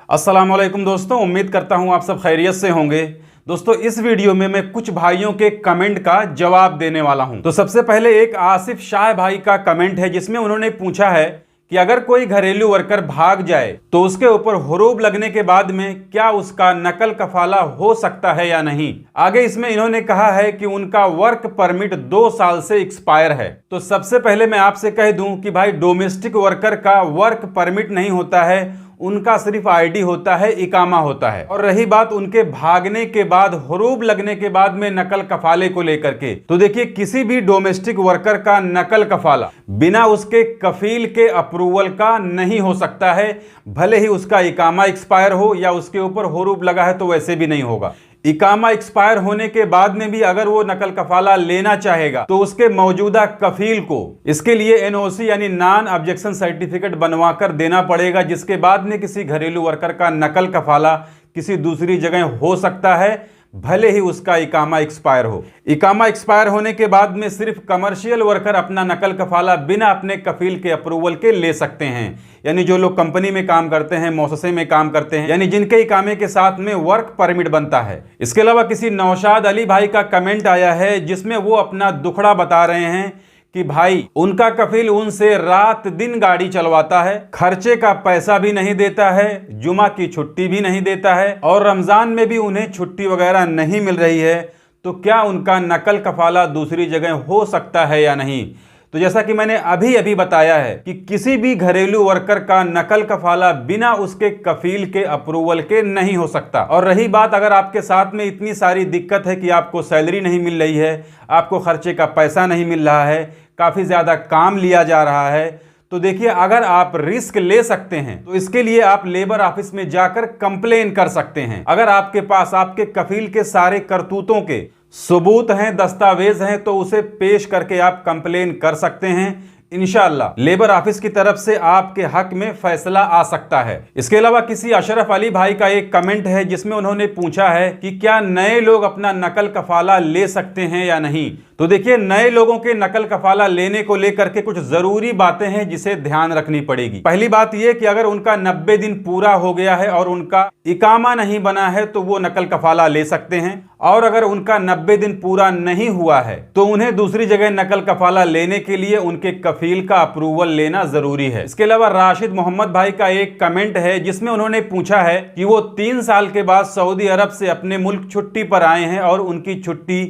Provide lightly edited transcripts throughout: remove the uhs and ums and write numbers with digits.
अस्सलाम वालेकुम दोस्तों, उम्मीद करता हूं आप सब खैरियत से होंगे। दोस्तों, इस वीडियो में मैं कुछ भाइयों के कमेंट का जवाब देने वाला हूं। तो सबसे पहले एक आसिफ शाह भाई का कमेंट है जिसमें उन्होंने पूछा है कि अगर कोई घरेलू वर्कर भाग जाए तो उसके ऊपर हुरूब लगने के बाद में क्या उसका नकल कफाला हो सकता है या नहीं। आगे इसमें इन्होंने कहा है कि उनका वर्क परमिट 2 साल से एक्सपायर है। तो सबसे पहले मैं आपसे कह दूं कि भाई डोमेस्टिक वर्कर का वर्क परमिट नहीं होता है, उनका सिर्फ आईडी होता है, इकामा होता है। और रही बात उनके भागने के बाद, हुरूब लगने के बाद में नकल कफाले को लेकर के, तो देखिए किसी भी डोमेस्टिक वर्कर का नकल कफाला बिना उसके कफील के अप्रूवल का नहीं हो सकता है। भले ही उसका इकामा एक्सपायर हो या उसके ऊपर हुरूब लगा है तो वैसे भी नहीं होगा। इकामा एक्सपायर होने के बाद में भी अगर वो नकल कफाला लेना चाहेगा तो उसके मौजूदा कफील को इसके लिए एनओसी यानी नॉन ऑब्जेक्शन सर्टिफिकेट बनवा कर देना पड़ेगा, जिसके बाद में किसी घरेलू वर्कर का नकल कफाला किसी दूसरी जगह हो सकता है, भले ही उसका इकामा एक्सपायर हो। इकामा एक्सपायर होने के बाद में सिर्फ कमर्शियल वर्कर अपना नकल कफाला बिना अपने कफील के अप्रूवल के ले सकते हैं, यानी जो लोग कंपनी में काम करते हैं, मौससे में काम करते हैं, यानी जिनके इकामे के साथ में वर्क परमिट बनता है। इसके अलावा किसी नौशाद अली भाई का कमेंट आया है जिसमें वो अपना दुखड़ा बता रहे हैं कि भाई उनका कफील उनसे रात दिन गाड़ी चलवाता है, खर्चे का पैसा भी नहीं देता है, जुमा की छुट्टी भी नहीं देता है और रमजान में भी उन्हें छुट्टी वगैरह नहीं मिल रही है। तो क्या उनका नकल कफाला दूसरी जगह हो सकता है या नहीं। तो जैसा कि मैंने अभी अभी बताया है कि किसी भी घरेलू वर्कर का नकल कफाला बिना उसके कफील के अप्रूवल के नहीं हो सकता। और रही बात अगर आपके साथ में इतनी सारी दिक्कत है कि आपको सैलरी नहीं मिल रही है, आपको खर्चे का पैसा नहीं मिल रहा है, काफ़ी ज़्यादा काम लिया जा रहा है, तो देखिए अगर आप रिस्क ले सकते हैं तो इसके लिए आप लेबर ऑफिस में जाकर कंप्लेन कर सकते हैं। अगर आपके पास आपके कफील के सारे करतूतों के सबूत हैं, दस्तावेज हैं, तो उसे पेश करके आप कंप्लेन कर सकते हैं। इंशाअल्लाह लेबर ऑफिस की तरफ से आपके हक में फैसला आ सकता है। इसके अलावा किसी अशरफ अली भाई का एक कमेंट है जिसमें उन्होंने पूछा है कि क्या नए लोग अपना नकल कफाला ले सकते हैं या नहीं। तो देखिए नए लोगों के नकल कफाला लेने को लेकर के कुछ जरूरी बातें हैं जिसे ध्यान रखनी पड़ेगी। पहली बात यह कि अगर उनका 90 दिन पूरा हो गया है और उनका इकामा नहीं बना है तो वो नकल कफाला ले सकते हैं, और अगर उनका 90 दिन पूरा नहीं हुआ है तो उन्हें दूसरी जगह नकल कफाला लेने के लिए उनके कफील का अप्रूवल लेना जरूरी है। इसके अलावा राशिद मोहम्मद भाई का एक कमेंट है जिसमें उन्होंने पूछा है कि वो 3 साल के बाद सऊदी अरब से अपने मुल्क छुट्टी पर आए हैं और उनकी छुट्टी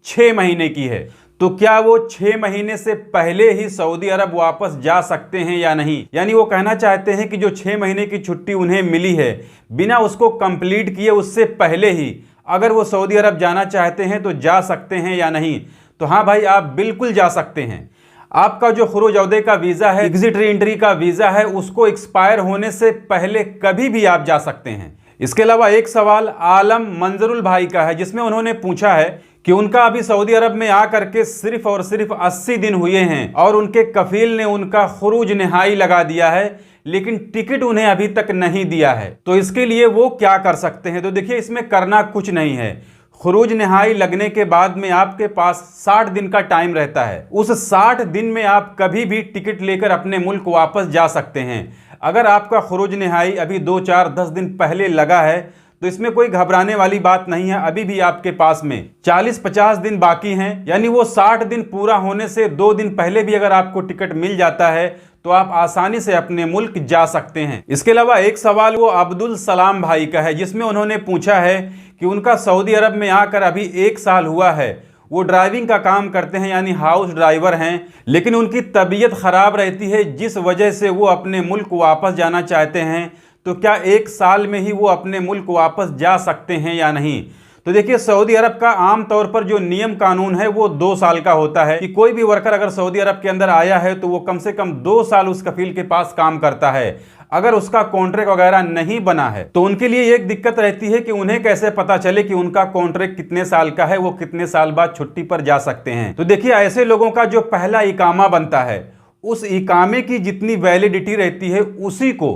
6 महीने की है, तो क्या वो 6 महीने से पहले ही सऊदी अरब वापस जा सकते हैं या नहीं। यानी वो कहना चाहते हैं कि जो 6 महीने की छुट्टी उन्हें मिली है बिना उसको कंप्लीट किए उससे पहले ही अगर वो सऊदी अरब जाना चाहते हैं तो जा सकते हैं या नहीं। तो हाँ भाई, आप बिल्कुल जा सकते हैं। आपका जो खुरूज औदे का वीज़ा है, एग्जिट री एंट्री का वीज़ा है, उसको एक्सपायर होने से पहले कभी भी आप जा सकते हैं। इसके अलावा एक सवाल आलम मंजरुल भाई का है जिसमें उन्होंने पूछा है कि उनका अभी सऊदी अरब में आकर के सिर्फ और सिर्फ 80 दिन हुए हैं और उनके कफील ने उनका खुरूज नहाई लगा दिया है, लेकिन टिकट उन्हें अभी तक नहीं दिया है, तो इसके लिए वो क्या कर सकते हैं। तो देखिए इसमें करना कुछ नहीं है। खुरूज नहाई लगने के बाद में आपके पास 60 दिन का टाइम रहता है। उस 60 दिन में आप कभी भी टिकट लेकर अपने मुल्क वापस जा सकते हैं। अगर आपका खुरूज नहाई अभी 2, 4, 10 दिन पहले लगा है तो इसमें कोई घबराने वाली बात नहीं है। अभी भी आपके पास में 40-50 दिन बाकी हैं, यानी वो 60 दिन पूरा होने से 2 दिन पहले भी अगर आपको टिकट मिल जाता है तो आप आसानी से अपने मुल्क जा सकते हैं। इसके अलावा एक सवाल वो अब्दुल सलाम भाई का है जिसमें उन्होंने पूछा है कि उनका सऊदी अरब में आकर अभी 1 साल हुआ है, वो ड्राइविंग का काम करते हैं यानी हाउस ड्राइवर हैं, लेकिन उनकी तबीयत खराब रहती है जिस वजह से वो अपने मुल्क वापस जाना चाहते हैं। तो क्या 1 साल में ही वो अपने मुल्क वापस जा सकते हैं या नहीं। तो देखिए सऊदी अरब का आम तौर पर जो नियम कानून है वो 2 साल का होता है कि कोई भी वर्कर अगर सऊदी अरब के अंदर आया है तो वो कम से कम 2 साल उस कफील के पास काम करता है। अगर उसका कॉन्ट्रैक्ट वगैरह नहीं बना है तो उनके लिए एक दिक्कत रहती है कि उन्हें कैसे पता चले कि उनका कॉन्ट्रैक्ट कितने साल का है, वो कितने साल बाद छुट्टी पर जा सकते हैं। तो देखिए ऐसे लोगों का जो पहला इकामा बनता है उस इकामे की जितनी वैलिडिटी रहती है उसी को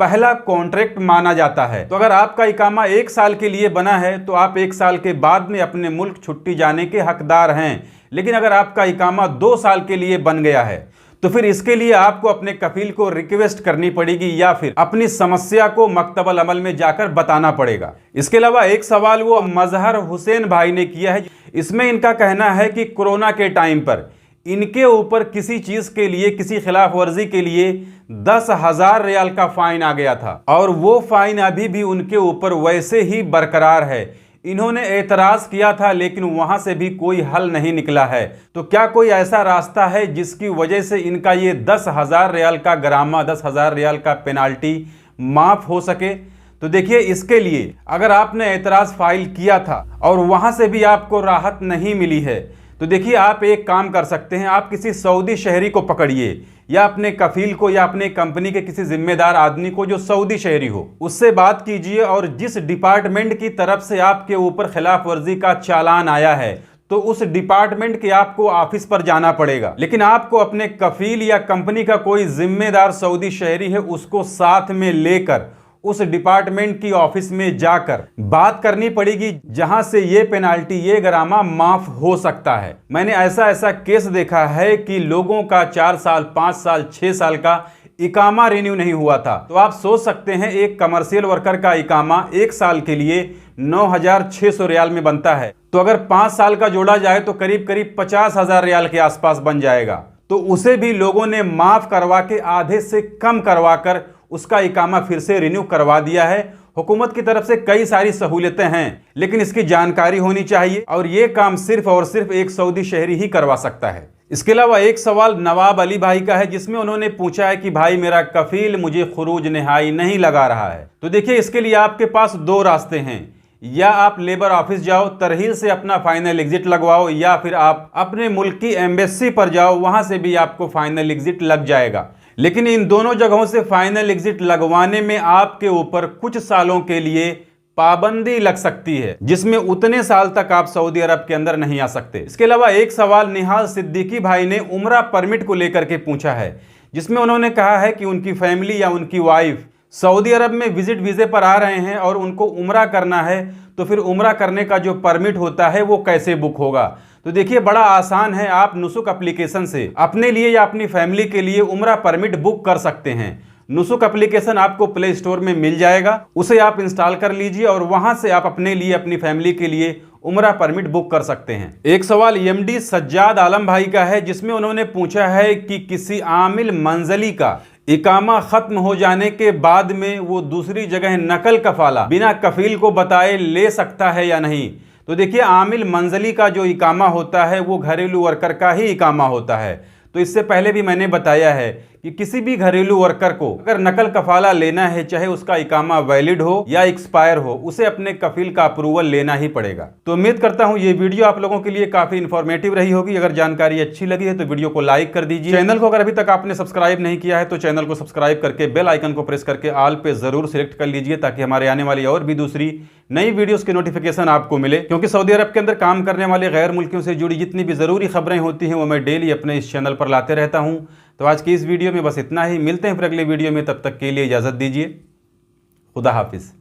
पहला कॉन्ट्रैक्ट माना जाता है। तो अगर आपका इकामा 1 साल के लिए बना है तो आप 1 साल के बाद में अपने मुल्क छुट्टी जाने के हकदार हैं, लेकिन अगर आपका इकामा 2 साल के लिए बन गया है तो फिर इसके लिए आपको अपने कफील को रिक्वेस्ट करनी पड़ेगी या फिर अपनी समस्या को मकतबल अमल में जाकर बताना पड़ेगा। इसके अलावा एक सवाल वो मजहर हुसैन भाई ने किया है। इसमें इनका कहना है कि कोरोना के टाइम पर इनके ऊपर किसी चीज के लिए, किसी खिलाफ वर्जी के लिए 10,000 रियाल का फाइन आ गया था और वो फाइन अभी भी उनके ऊपर वैसे ही बरकरार है। इन्होंने एतराज किया था लेकिन वहां से भी कोई हल नहीं निकला है। तो क्या कोई ऐसा रास्ता है जिसकी वजह से इनका ये 10,000 रियाल का गरामा, 10,000 रियाल का पेनाल्टी माफ हो सके? तो देखिए, इसके लिए अगर आपने एतराज फाइल किया था और वहां से भी आपको राहत नहीं मिली है तो देखिए, आप एक काम कर सकते हैं। आप किसी सऊदी शहरी को पकड़िए या अपने कफील को या अपने कंपनी के किसी जिम्मेदार आदमी को जो सऊदी शहरी हो, उससे बात कीजिए और जिस डिपार्टमेंट की तरफ से आपके ऊपर खिलाफ वर्जी का चालान आया है तो उस डिपार्टमेंट के आपको ऑफिस पर जाना पड़ेगा। लेकिन आपको अपने कफील या कंपनी का कोई जिम्मेदार सऊदी शहरी है उसको साथ में लेकर उस डिपार्टमेंट की ऑफिस में जाकर बात करनी पड़ेगी जहां से ये पेनाल्टी, ये गरामा माफ हो सकता है। मैंने ऐसा केस देखा है कि लोगों का 4 साल, 5 साल, 6 साल का इकामा रिन्यू नहीं हुआ था। तो आप सोच सकते हैं, एक कमर्शियल वर्कर का इकामा 1 साल के लिए 9,600 रियाल में बनता है। तो अगर 5 साल का जोड़ा जाए तो करीब करीब 50,000 रियाल के आसपास बन जाएगा। तो उसे भी लोगों ने माफ करवा के आधे से कम करवाकर उसका इकामा फिर से रिन्यू करवा दिया है। हुकूमत की तरफ से कई सारी सहूलियतें हैं, लेकिन इसकी जानकारी होनी चाहिए और ये काम सिर्फ और सिर्फ एक सऊदी शहरी ही करवा सकता है। इसके अलावा एक सवाल नवाब अली भाई का है जिसमें उन्होंने पूछा है कि भाई मेरा कफील मुझे खुरूज निहाई नहीं लगा रहा है। तो देखिए, इसके लिए आपके पास 2 रास्ते हैं। या आप लेबर ऑफिस जाओ, तरहील से अपना फाइनल एग्जिट लगवाओ, या फिर आप अपने मुल्क की एम्बेसी पर जाओ, वहां से भी आपको फाइनल एग्जिट लग जाएगा। लेकिन इन दोनों जगहों से फाइनल एग्जिट लगवाने में आपके ऊपर कुछ सालों के लिए पाबंदी लग सकती है, जिसमें उतने साल तक आप सऊदी अरब के अंदर नहीं आ सकते। इसके अलावा एक सवाल निहाल सिद्दीकी भाई ने उम्रा परमिट को लेकर के पूछा है, जिसमें उन्होंने कहा है कि उनकी फैमिली या उनकी वाइफ सऊदी अरब में विजिट वीजे पर आ रहे हैं और उनको उम्रा करना है, तो फिर उम्रा करने का जो परमिट होता है वो कैसे बुक होगा? तो देखिए, बड़ा आसान है। आप नुसुक एप्लीकेशन से अपने लिए या अपनी फैमिली के लिए उम्रा परमिट बुक कर सकते हैं। नुसुक एप्लीकेशन आपको प्ले स्टोर में मिल जाएगा, उसे आप इंस्टॉल कर लीजिए और वहां से आप अपने लिए, अपनी फैमिली के लिए उम्रा परमिट बुक कर सकते हैं। एक सवाल एमडी सज्जाद आलम भाई का है जिसमें उन्होंने पूछा है कि किसी आमिल मंजली का इकामा खत्म हो जाने के बाद में वो दूसरी जगह नकल कफाला बिना कफील को बताए ले सकता है या नहीं? तो देखिए, आमिल मंजली का जो इकामा होता है वो घरेलू वर्कर का ही इकामा होता है। तो इससे पहले भी मैंने बताया है कि किसी भी घरेलू वर्कर को अगर नकल कफाला लेना है, चाहे उसका इकामा वैलिड हो या एक्सपायर हो, उसे अपने कफील का अप्रूवल लेना ही पड़ेगा। तो उम्मीद करता हूं ये वीडियो आप लोगों के लिए काफी इंफॉर्मेटिव रही होगी। अगर जानकारी अच्छी लगी है तो वीडियो को लाइक कर दीजिए। चैनल को अगर अभी तक आपने सब्सक्राइब नहीं किया है तो चैनल को सब्सक्राइब करके बेल आइकन को प्रेस करके ऑल पे जरूर सिलेक्ट कर लीजिए, ताकि हमारे आने वाली और भी दूसरी नई वीडियोस की नोटिफिकेशन आपको मिले। क्योंकि सऊदी अरब के अंदर काम करने वाले गैर मुल्कियों से जुड़ी जितनी भी जरूरी खबरें होती हैं वो मैं डेली अपने इस चैनल पर लाते रहता हूं। तो आज की इस वीडियो में बस इतना ही। मिलते हैं फिर अगले वीडियो में, तब तक के लिए इजाज़त दीजिए। खुदा हाफिज़।